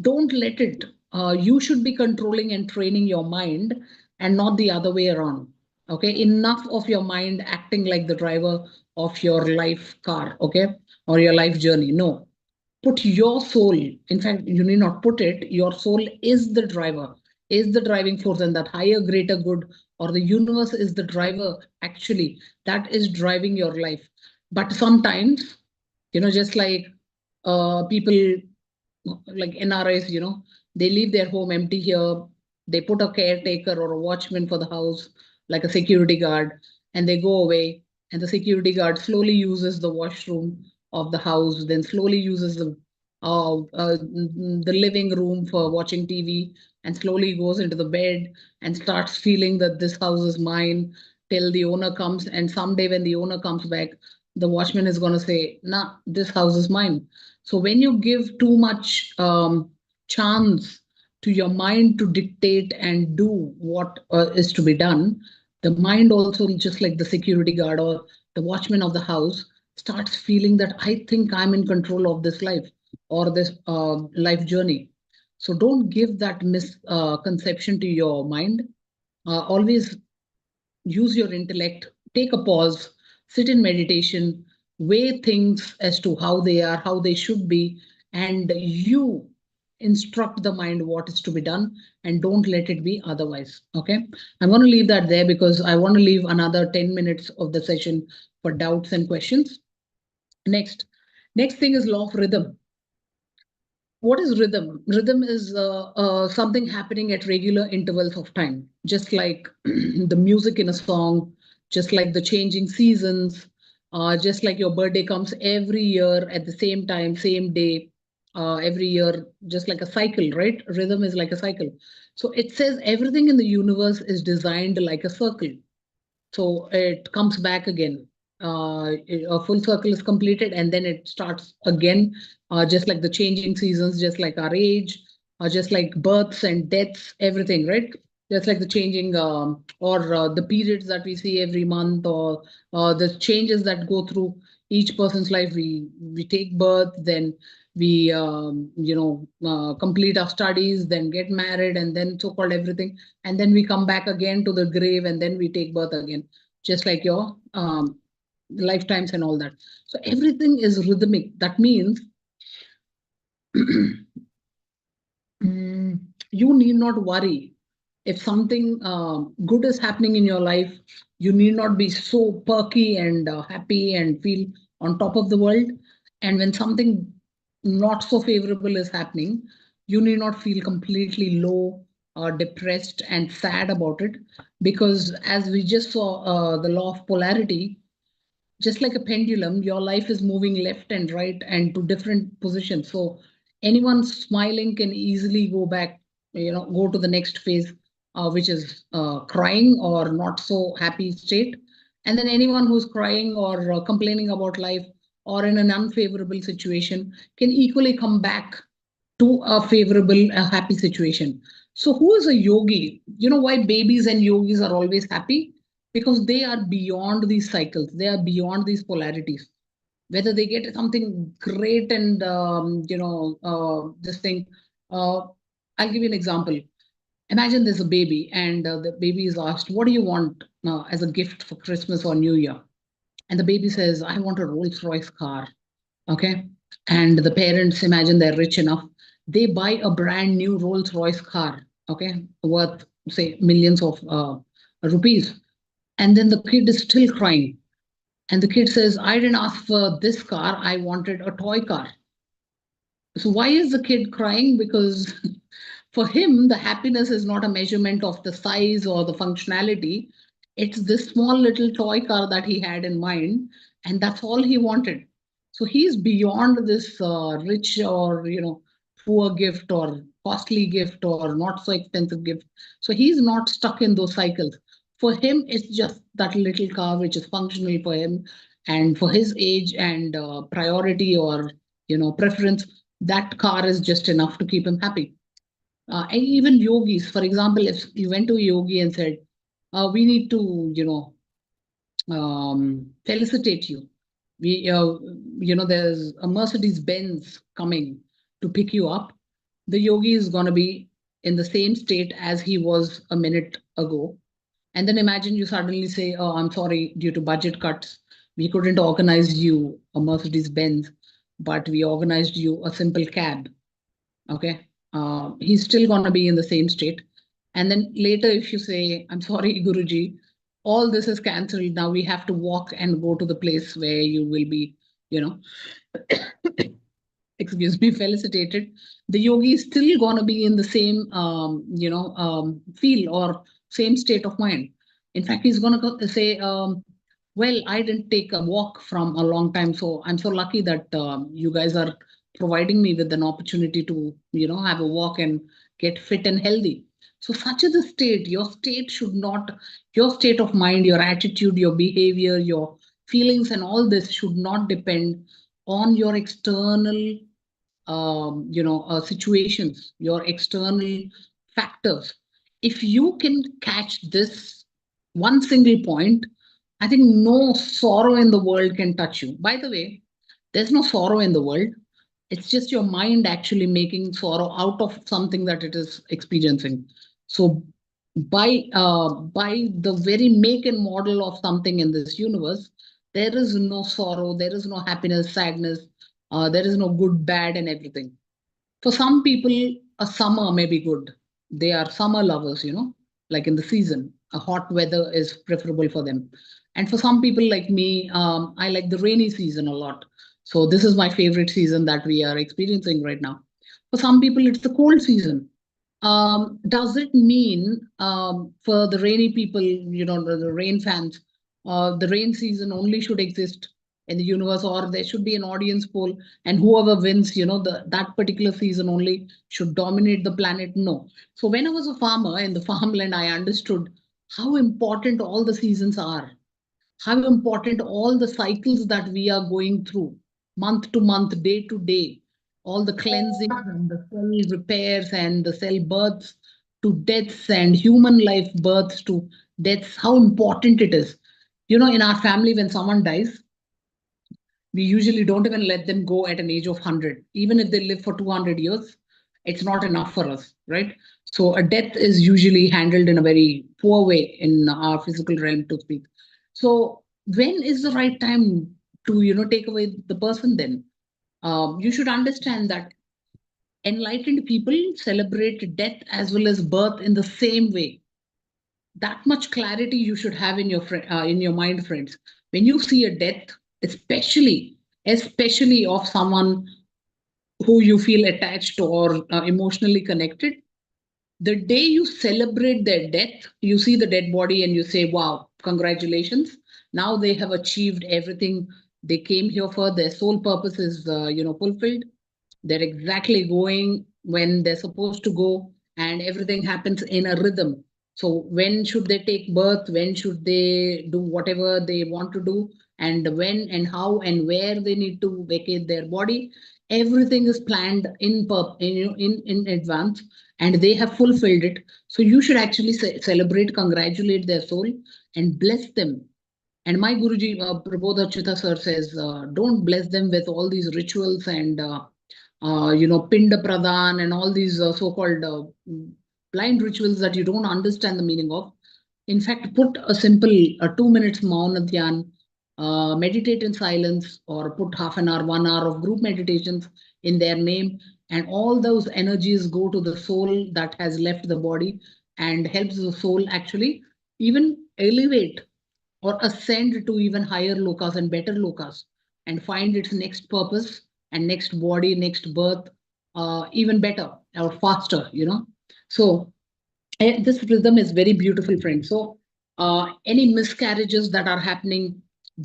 Don't let it. You should be controlling and training your mind and not the other way around. Okay, enough of your mind acting like the driver of your life car, okay, or your life journey. No, put your soul. In fact, you need not put it. Your soul is the driver, is the driving force, and that higher, greater good or the universe is the driver, actually, that is driving your life. But sometimes, just like people like NRIs, they leave their home empty here. They put a caretaker or a watchman for the house, like a security guard, and they go away. And the security guard slowly uses the washroom of the house, then slowly uses the living room for watching TV, and slowly goes into the bed and starts feeling that this house is mine till the owner comes. And someday when the owner comes back, the watchman is going to say, nah, this house is mine. So when you give too much chance to your mind to dictate and do what is to be done, the mind also, just like the security guard or the watchman of the house, starts feeling that I think I'm in control of this life or this life journey. So don't give that misconception to your mind. Always use your intellect, take a pause, sit in meditation, weigh things as to how they are, how they should be, and you instruct the mind what is to be done and don't let it be otherwise. Okay. I'm going to leave that there because I want to leave another 10 minutes of the session for doubts and questions. Next thing is law of rhythm. What is rhythm? Rhythm is something happening at regular intervals of time, just like the music in a song, just like the changing seasons, just like your birthday comes every year at the same time, same day, every year, just like a cycle, right? Rhythm is like a cycle. So it says everything in the universe is designed like a circle. So it comes back again. A full circle is completed and then it starts again, just like the changing seasons, just like our age, just like births and deaths, everything, right? Just like the changing or the periods that we see every month, or the changes that go through each person's life. We take birth, then we complete our studies, then get married, and then so-called everything, and then we come back again to the grave, and then we take birth again, just like your lifetimes and all that. So everything is rhythmic. That means you need not worry. If something good is happening in your life, you need not be so perky and happy and feel on top of the world. And when something not so favorable is happening, you need not feel completely low or depressed and sad about it. Because as we just saw, the law of polarity, just like a pendulum, your life is moving left and right and to different positions. So anyone smiling can easily go back, go to the next phase, which is crying or not so happy state. And then anyone who's crying or complaining about life or in an unfavorable situation can equally come back to a favorable, a happy situation. So who is a yogi? You know why babies and yogis are always happy? Because they are beyond these cycles. They are beyond these polarities. Whether they get something great and this thing. I'll give you an example. Imagine there's a baby and the baby is asked, "What do you want as a gift for Christmas or New Year?" And the baby says, "I want a Rolls Royce car." Okay. And the parents, imagine they're rich enough, they buy a brand new Rolls Royce car, okay, worth, say, millions of rupees. And then the kid is still crying. And the kid says, "I didn't ask for this car, I wanted a toy car." So why is the kid crying? Because for him, the happiness is not a measurement of the size or the functionality. It's this small little toy car that he had in mind, and that's all he wanted. So he's beyond this rich or poor gift or costly gift or not so expensive gift. So he's not stuck in those cycles. For him, it's just that little car which is functional for him and for his age and priority or preference. That car is just enough to keep him happy. And even yogis, for example, if you went to a yogi and said, "We need to, felicitate you. There's a Mercedes Benz coming to pick you up." The yogi is going to be in the same state as he was a minute ago. And then imagine you suddenly say, "Oh, I'm sorry, due to budget cuts, we couldn't organize you a Mercedes Benz, but we organized you a simple cab." Okay. He's still going to be in the same state. And then later, if you say, "I'm sorry, Guruji, all this is cancelled. Now we have to walk and go to the place where you will be, you know, excuse me, felicitated." The yogi is still going to be in the same, feel or same state of mind. In fact, he's going to say, "Well, I didn't take a walk from a long time, so I'm so lucky that you guys are providing me with an opportunity to, have a walk and get fit and healthy." So such is the state. Your state should not, your state of mind, your attitude, your behavior, your feelings, and all this should not depend on your external situations, your external factors. If you can catch this one single point, I think no sorrow in the world can touch you. By the way, there's no sorrow in the world. It's just your mind actually making sorrow out of something that it is experiencing. So by the very make and model of something in this universe, there is no sorrow, there is no happiness, sadness, there is no good, bad, and everything. For some people, a summer may be good. They are summer lovers, like in the season. A hot weather is preferable for them. And for some people like me, I like the rainy season a lot. So this is my favorite season that we are experiencing right now. For some people, it's the cold season. Does it mean for the rainy people, the rain fans, the rain season only should exist in the universe, or there should be an audience poll, and whoever wins, that particular season only should dominate the planet. No. So when I was a farmer in the farmland, I understood how important all the seasons are, how important all the cycles that we are going through, month to month, day to day, all the cleansing and the cell repairs and the cell births to deaths and human life births to deaths, how important it is. In our family, when someone dies, we usually don't even let them go at an age of 100. Even if they live for 200 years, it's not enough for us, right? So a death is usually handled in a very poor way in our physical realm, to speak. So when is the right time to, take away the person then? You should understand that enlightened people celebrate death as well as birth in the same way. That much clarity you should have in your mind, friends. When you see a death, especially of someone who you feel attached or emotionally connected, the day you celebrate their death, you see the dead body and you say, wow, congratulations, now they have achieved everything they came here for. Their sole purpose is fulfilled. They're exactly going when they're supposed to go, and everything happens in a rhythm. So when should they take birth? When should they do whatever they want to do? And when and how and where they need to vacate their body? Everything is planned in advance, and they have fulfilled it. So you should actually celebrate, congratulate their soul, and bless them. And my Guruji, Prabodh Achyutha sir says, don't bless them with all these rituals and Pinda Pradhan and all these so-called blind rituals that you don't understand the meaning of. In fact, put a simple 2 minutes Mauna Dhyan, meditate in silence, or put half an hour, 1 hour of group meditations in their name, and all those energies go to the soul that has left the body and helps the soul actually even elevate or ascend to even higher lokas and better lokas and find its next purpose and next body, next birth, even better or faster, So this rhythm is very beautiful, friend. So any miscarriages that are happening,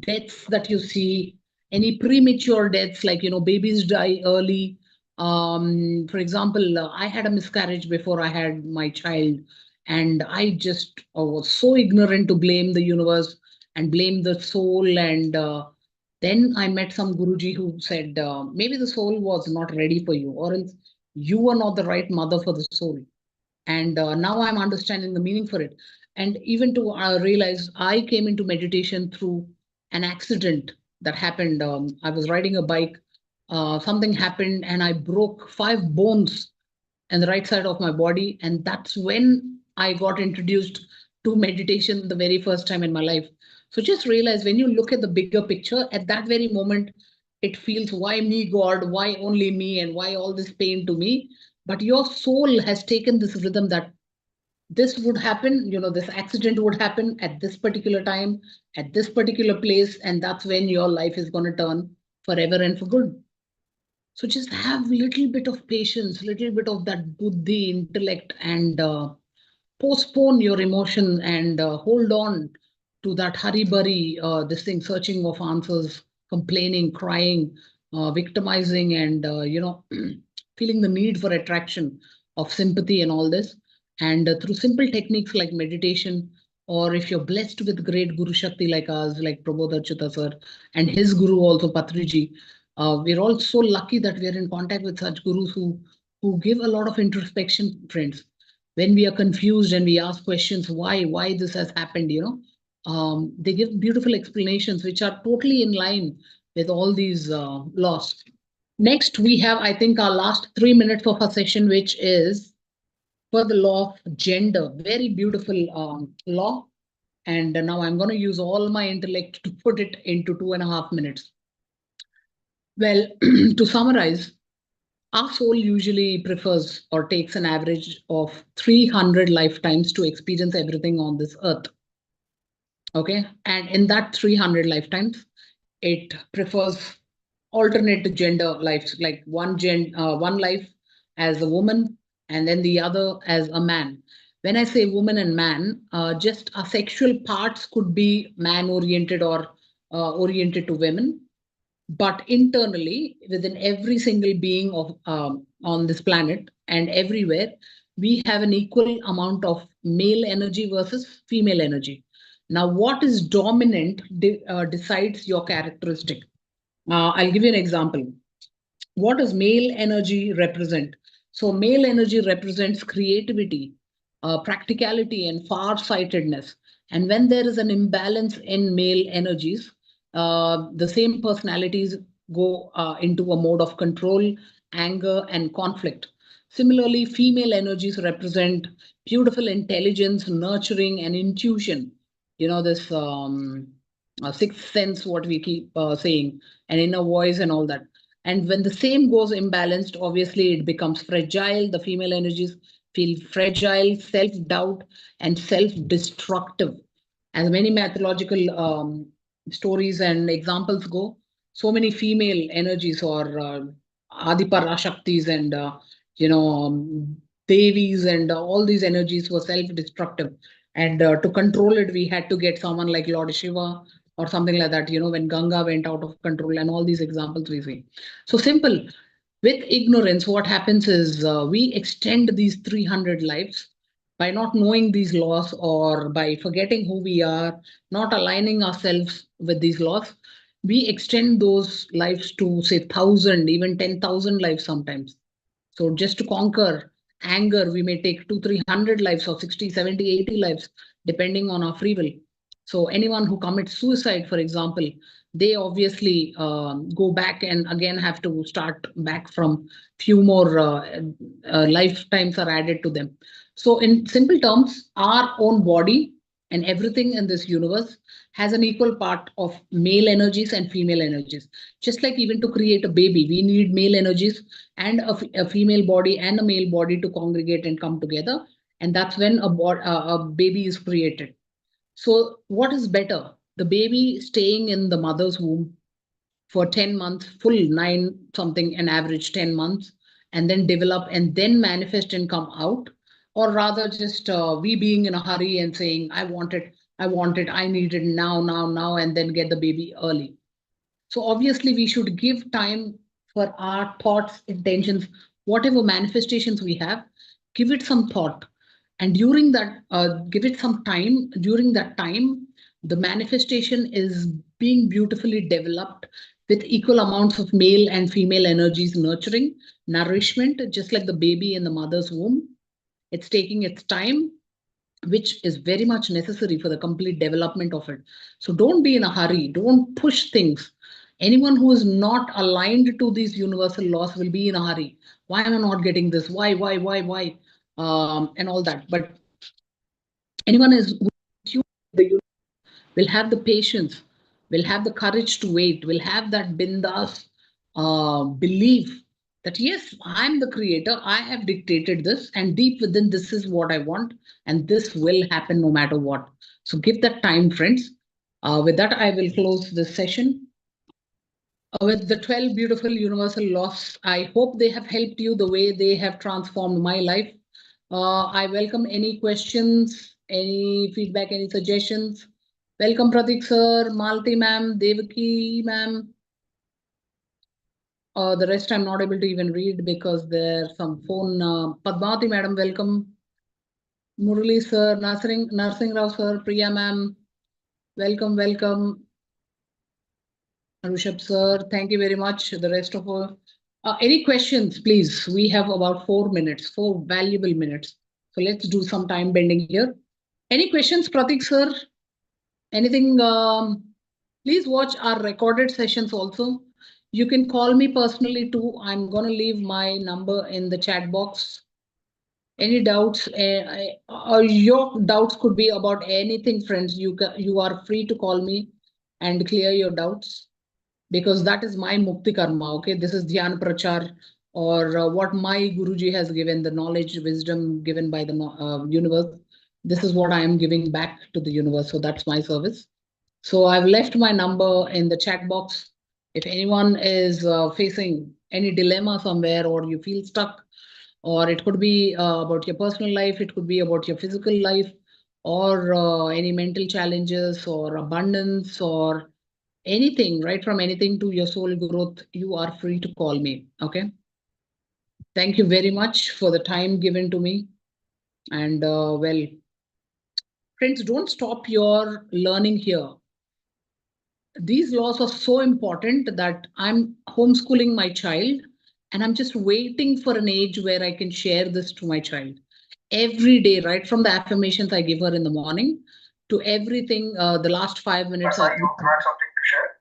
deaths that you see, any premature deaths, like, babies die early. For example, I had a miscarriage before I had my child, and I just was so ignorant to blame the universe and blame the soul. And then I met some Guruji who said, maybe the soul was not ready for you, or else you were not the right mother for the soul. And now I'm understanding the meaning for it. And even to realize, I came into meditation through an accident that happened. I was riding a bike, something happened, and I broke 5 bones in the right side of my body. And that's when I got introduced to meditation the very first time in my life. So just realize, when you look at the bigger picture, at that very moment, it feels, why me, God? Why only me? And why all this pain to me? But your soul has taken this rhythm that this would happen, this accident would happen at this particular time, at this particular place, and that's when your life is going to turn forever and for good. So just have little bit of patience, little bit of that buddhi, intellect, and postpone your emotion and hold on to that hurry burry, this thing, searching of answers, complaining, crying, victimizing, and feeling the need for attraction of sympathy and all this. And through simple techniques like meditation, or if you're blessed with great Guru Shakti like us, like Prabodh Achyutha sir, and his Guru also Patriji, we're all so lucky that we're in contact with such gurus who give a lot of introspection, friends. When we are confused and we ask questions, why this has happened, they give beautiful explanations which are totally in line with all these laws. Next, we have, I think, our last 3 minutes of our session, which is for the law of gender. Very beautiful law. And now I'm going to use all my intellect to put it into 2.5 minutes. Well, to summarize, our soul usually prefers or takes an average of 300 lifetimes to experience everything on this earth. Okay. And in that 300 lifetimes, it prefers alternate gender lives, like one life as a woman and then the other as a man. When I say woman and man, just our sexual parts could be man-oriented or oriented to women, but internally, within every single being of on this planet and everywhere, we have an equal amount of male energy versus female energy. Now, what is dominant decides your characteristic. I'll give you an example. What does male energy represent? So male energy represents creativity, practicality, and far-sightedness. And when there is an imbalance in male energies, the same personalities go into a mode of control, anger, and conflict. Similarly, female energies represent beautiful intelligence, nurturing, and intuition. This sixth sense, what we keep saying, an inner voice, and all that. And when the same goes imbalanced, obviously it becomes fragile. The female energies feel fragile, self-doubt, and self-destructive. As many mythological stories and examples go, so many female energies or Adiparashaktis and Devis and all these energies were self-destructive. And to control it, we had to get someone like Lord Shiva or something like that, when Ganga went out of control and all these examples we see. So simple. With ignorance, what happens is we extend these 300 lives by not knowing these laws or by forgetting who we are, not aligning ourselves with these laws. We extend those lives to say 1,000, even 10,000 lives sometimes. So just to conquer anger, we may take 200, 300 lives or 60, 70, 80 lives, depending on our free will. So anyone who commits suicide, for example, they obviously go back and again have to start back from few more lifetimes are added to them. So in simple terms, our own body and everything in this universe has an equal part of male energies and female energies. Just like even to create a baby, we need male energies and a female body and a male body to congregate and come together. And that's when a baby is created. So what is better? The baby staying in the mother's womb for 10 months, full nine something, an average 10 months, and then develop and then manifest and come out, or rather just we being in a hurry and saying, I want it, I need it now, now, now, and then get the baby early. So obviously we should give time for our thoughts, intentions, whatever manifestations we have, give it some thought. And during that, give it some time. During that time, the manifestation is being beautifully developed with equal amounts of male and female energies, nurturing, nourishment, just like the baby in the mother's womb. It's taking its time, which is very much necessary for the complete development of it. So don't be in a hurry. Don't push things. Anyone who is not aligned to these universal laws will be in a hurry. Why am I not getting this? Why? And all that. But anyone is who will have the patience, will have the courage to wait, will have that bindas belief that yes, I'm the creator, I have dictated this, and deep within, this is what I want, and this will happen no matter what. So give that time, friends. With that, I will close this session. With the 12 beautiful universal laws, I hope they have helped you the way they have transformed my life. I welcome any questions, any feedback, any suggestions. Welcome, Pratik sir, Malti ma'am, Devaki ma'am. The rest I'm not able to even read because there's some phone. Padmavati madam, welcome. Murali sir, Narsing Rao sir, Priya ma'am, welcome. Rushabh sir, thank you very much. The rest of any questions, please? We have about 4 minutes, 4 valuable minutes. So let's do some time bending here. Any questions, Pratik sir? Anything? Please watch our recorded sessions also. You can call me personally too. I'm going to leave my number in the chat box. Any doubts? Your doubts could be about anything, friends. You are free to call me and clear your doubts, because that is my mukti karma. Okay, this is dhyan prachar, or what my Guruji has given, the knowledge, wisdom given by the universe. This is what I am giving back to the universe. So that's my service. So I've left my number in the chat box. If anyone is facing any dilemma somewhere, or you feel stuck, or it could be about your personal life, it could be about your physical life, or any mental challenges or abundance or anything, right from anything to your soul growth, you are free to call me. Okay. Thank you very much for the time given to me. And well, friends, don't stop your learning here. These laws are so important that I'm homeschooling my child, and I'm just waiting for an age where I can share this to my child every day, right from the affirmations I give her in the morning to everything. The last 5 minutes Sorry, you had something to share?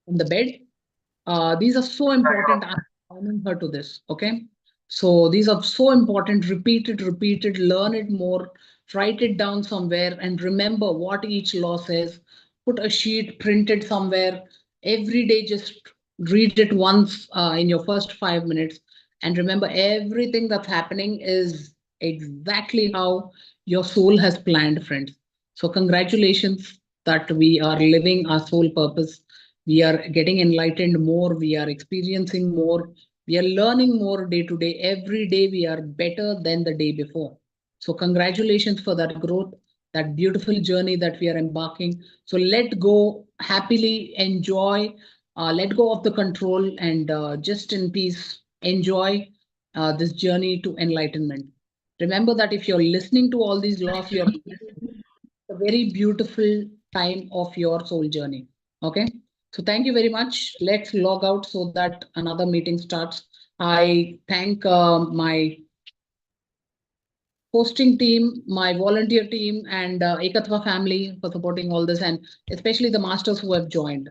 in the bed. These are so important. I'm calling her to this. Okay. So these are so important. Repeated, learn it more, write it down somewhere, and remember what each law says. Put a sheet printed somewhere. Every day, just read it once in your first 5 minutes. And remember, everything that's happening is exactly how your soul has planned, friends. So, congratulations that we are living our soul purpose. We are getting enlightened more, we are experiencing more, we are learning more day to day. Every day we are better than the day before. So congratulations for that growth, that beautiful journey that we are embarking. So let go happily, enjoy, let go of the control, and just in peace enjoy this journey to enlightenment. Remember that if you're listening to all these laws, you're a very beautiful time of your soul journey. Okay. So thank you very much. Let's log out so that another meeting starts. I thank my hosting team, my volunteer team, and Ekathva family for supporting all this, and especially the masters who have joined.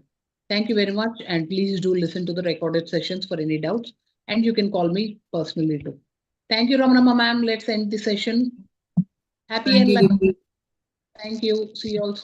Thank you very much. And please do listen to the recorded sessions for any doubts. And you can call me personally too. Thank you, Ramanama ma'am. Let's end the session. Happy Thank and you, life. Deepthi. Thank you. See you all soon.